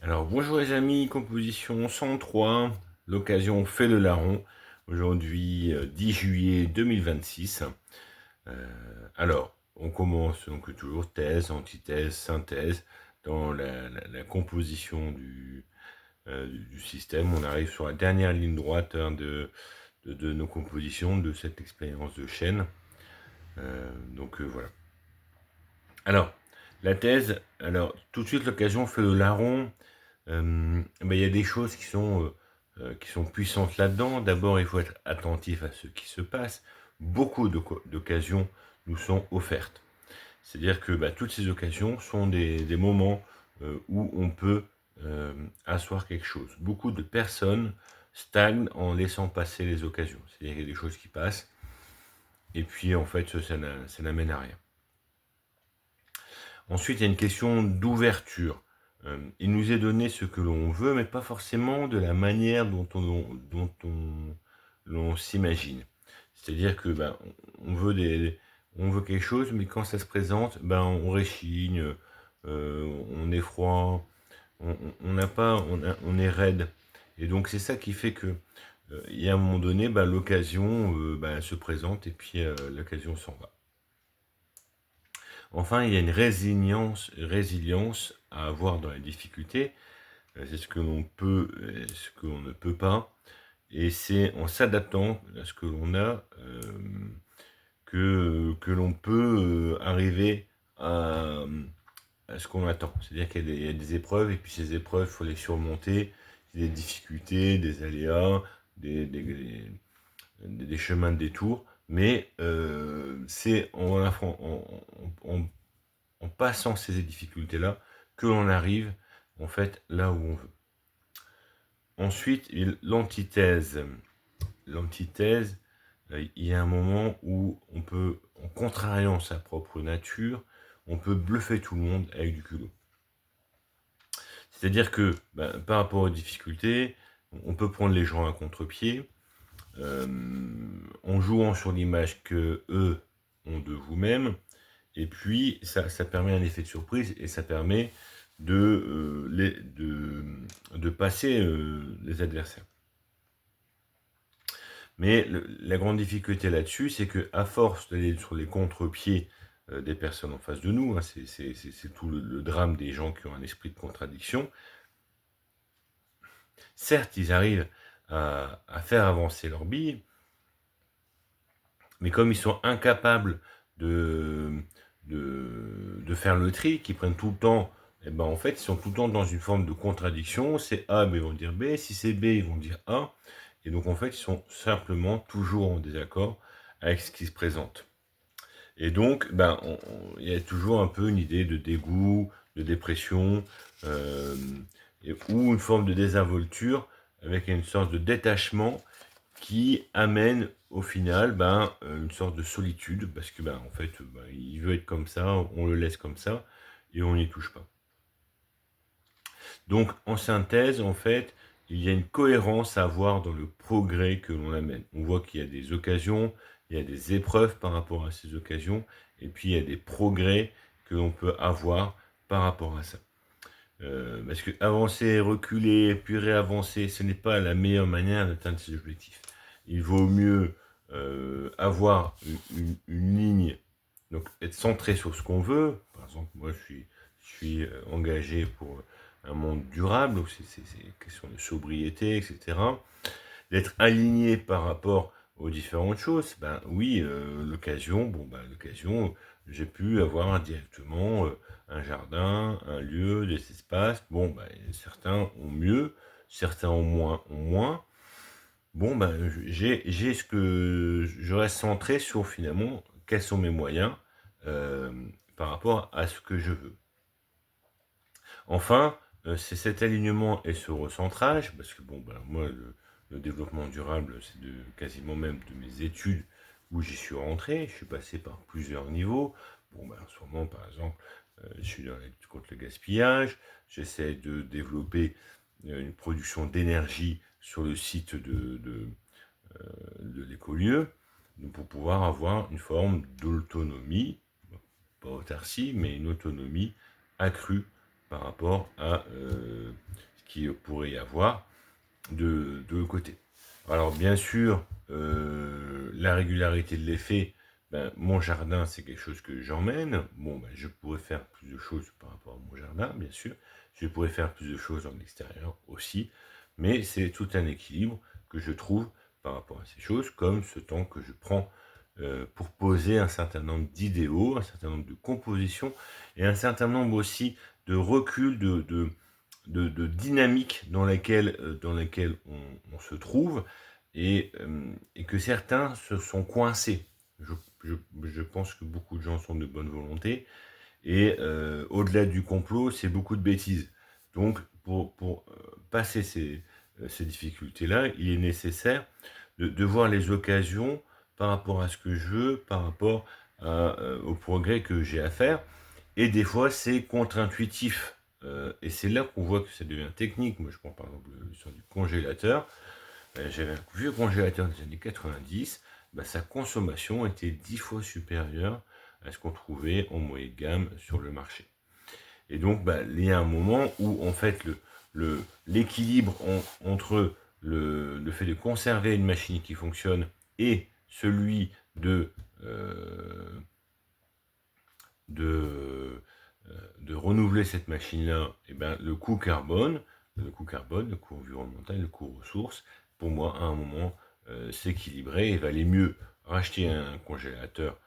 Alors bonjour les amis, composition 103, l'occasion fait le larron, aujourd'hui 10 juillet 2026. Alors, on commence donc toujours thèse, antithèse, synthèse, dans la composition du système. On arrive sur la dernière ligne droite de nos compositions, de cette expérience de chaîne. Voilà. Alors, la thèse, alors tout de suite l'occasion fait le larron. Il y a des choses qui sont puissantes là-dedans. D'abord, il faut être attentif à ce qui se passe. Beaucoup d'occasions nous sont offertes. C'est-à-dire que toutes ces occasions sont des moments où on peut asseoir quelque chose. Beaucoup de personnes stagnent en laissant passer les occasions. C'est-à-dire qu'il y a des choses qui passent, et puis en fait, ça n'amène à rien. Ensuite, il y a une question d'ouverture. Il nous est donné ce que l'on veut, mais pas forcément de la manière l'on s'imagine. C'est-à-dire que on veut on veut quelque chose, mais quand ça se présente, on réchigne, on est froid, on n'a pas, on est raide. Et donc c'est ça qui fait que il y a un moment donné, l'occasion se présente et puis l'occasion s'en va. Enfin, il y a une résilience à avoir dans la difficulté. C'est ce que l'on peut, ce que l'on ne peut pas. Et c'est en s'adaptant à ce que l'on a que l'on peut arriver à ce qu'on attend. C'est-à-dire qu'il y a des épreuves, et puis ces épreuves, il faut les surmonter. Des difficultés, des aléas, des chemins de détour. Mais c'est en passant ces difficultés-là que l'on arrive en fait là où on veut. Ensuite, l'antithèse. L'antithèse, il y a un moment où on peut, en contrariant sa propre nature, on peut bluffer tout le monde avec du culot. C'est-à-dire que par rapport aux difficultés, on peut prendre les gens à contre-pied, en jouant sur l'image que eux ont de vous-même. Et puis, ça permet un effet de surprise et ça permet de passer les adversaires. Mais la grande difficulté là-dessus, c'est que à force d'aller sur les contre-pieds des personnes en face de nous, hein, c'est tout le drame des gens qui ont un esprit de contradiction. Certes, ils arrivent à faire avancer leur bille, mais comme ils sont incapables de faire le tri, qu'ils prennent tout le temps, en fait, ils sont tout le temps dans une forme de contradiction. C'est A, mais ils vont dire B. Si c'est B, ils vont dire A. Et donc, en fait, ils sont simplement toujours en désaccord avec ce qui se présente. Et donc, il y a toujours un peu une idée de dégoût, de dépression, ou une forme de désinvolture avec une sorte de détachement qui amène au final une sorte de solitude, parce que en fait, il veut être comme ça, on le laisse comme ça, et on n'y touche pas. Donc, en synthèse, en fait, il y a une cohérence à avoir dans le progrès que l'on amène. On voit qu'il y a des occasions, il y a des épreuves par rapport à ces occasions, et puis il y a des progrès que l'on peut avoir par rapport à ça. Parce que avancer, reculer, puis réavancer, ce n'est pas la meilleure manière d'atteindre ses objectifs. Il vaut mieux avoir une ligne, donc être centré sur ce qu'on veut. Par exemple, moi je suis engagé pour un monde durable, donc c'est une question de sobriété, etc. D'être aligné par rapport aux différentes choses. Oui, l'occasion, l'occasion, j'ai pu avoir directement un jardin, un lieu, des espaces. Certains ont mieux, certains ont moins. J'ai ce que je reste centré sur finalement quels sont mes moyens euh, par rapport à ce que je veux. Enfin, c'est cet alignement et ce recentrage, parce que moi, le développement durable, c'est quasiment même de mes études où j'y suis rentré. Je suis passé par plusieurs niveaux. En ce moment, par exemple, je suis dans la lutte contre le gaspillage. J'essaie de développer une production d'énergie sur le site de l'écolieu, pour pouvoir avoir une forme d'autonomie, pas autarcie, mais une autonomie accrue par rapport à qui pourrait y avoir de l'autre côté. Alors bien sûr, la régularité de l'effet, ben, mon jardin c'est quelque chose que j'emmène. Bon, ben, je pourrais faire plus de choses par rapport à mon jardin, bien sûr. Je pourrais faire plus de choses en extérieur aussi. Mais c'est tout un équilibre que je trouve par rapport à ces choses, comme ce temps que je prends pour poser un certain nombre d'idéaux, un certain nombre de compositions et un certain nombre aussi de recul, de dynamique dans laquelle on se trouve et que certains se sont coincés. Je, je pense que beaucoup de gens sont de bonne volonté et au-delà du complot, c'est beaucoup de bêtises. Donc, pour passer ces difficultés-là, il est nécessaire de voir les occasions par rapport à ce que je veux, par rapport au progrès que j'ai à faire. Et des fois, c'est contre-intuitif. Et c'est là qu'on voit que ça devient technique. Moi, je prends par exemple sur du congélateur. J'avais un vieux congélateur des années 90. Bah, sa consommation était 10 fois supérieure à ce qu'on trouvait en moyenne de gamme sur le marché. Et donc, bah, il y a un moment où, en fait, l'équilibre entre le fait de conserver une machine qui fonctionne et celui de renouveler cette machine-là, et ben, le coût carbone, le coût environnemental, le coût ressources, pour moi, à un moment, s'équilibrer et valait mieux racheter un congélateur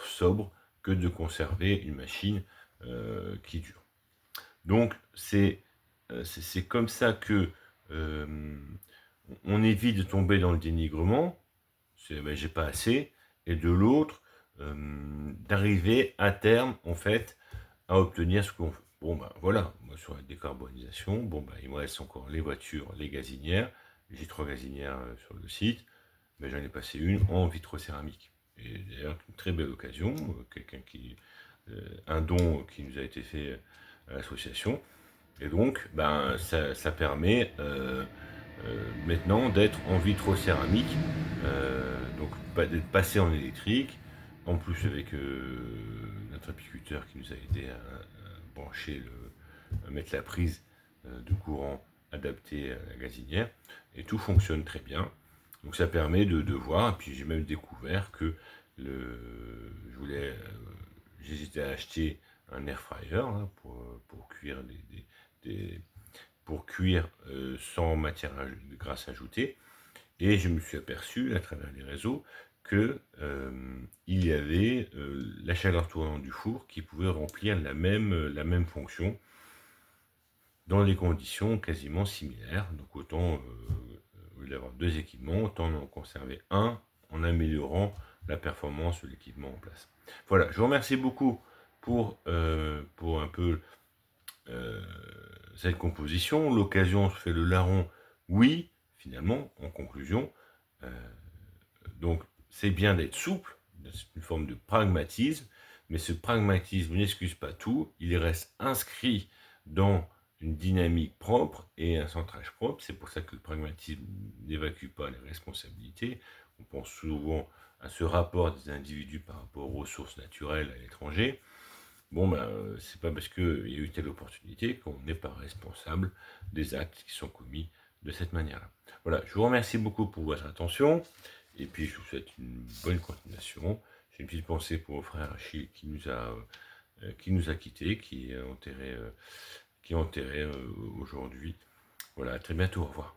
sobre que de conserver une machine qui dure. Donc, c'est comme ça que on évite de tomber dans le dénigrement, c'est ben, j'ai pas assez, et de l'autre, d'arriver à terme, en fait, à obtenir ce qu'on veut. Bon, ben voilà, moi sur la décarbonisation, bon, ben, il me reste encore les voitures, les gazinières. J'ai 3 gazinières sur le site, mais j'en ai passé une en vitrocéramique. Et d'ailleurs, une très belle occasion, un don qui nous a été fait à l'association. Et donc, ben, ça permet maintenant d'être en vitrocéramique, donc d'être passé en électrique, en plus avec notre apiculteur qui nous a aidé à brancher, à mettre la prise de courant adaptée à la gazinière, et tout fonctionne très bien. Donc ça permet de voir, et puis j'ai même découvert que j'hésitais à acheter un air fryer hein, pour cuire pour cuire sans matière grasse ajoutée. Et je me suis aperçu à travers les réseaux que il y avait la chaleur tournante du four qui pouvait remplir la même fonction dans des conditions quasiment similaires. Donc autant, au lieu d'avoir 2 équipements, autant en conserver un en améliorant la performance de l'équipement en place. Voilà, je vous remercie beaucoup pour un peu cette composition. L'occasion se fait le larron, oui, finalement, en conclusion. Donc, c'est bien d'être souple, c'est une forme de pragmatisme, mais ce pragmatisme n'excuse pas tout, il reste inscrit dans une dynamique propre et un centrage propre. C'est pour ça que le pragmatisme n'évacue pas les responsabilités. On pense souvent à ce rapport des individus par rapport aux ressources naturelles à l'étranger. Bon, ben, c'est pas parce qu'il y a eu telle opportunité qu'on n'est pas responsable des actes qui sont commis de cette manière-là. Voilà, je vous remercie beaucoup pour votre attention, et puis je vous souhaite une bonne continuation. J'ai une petite pensée pour mon frère Achille qui nous a quittés, qui est enterré aujourd'hui. Voilà, à très bientôt, au revoir.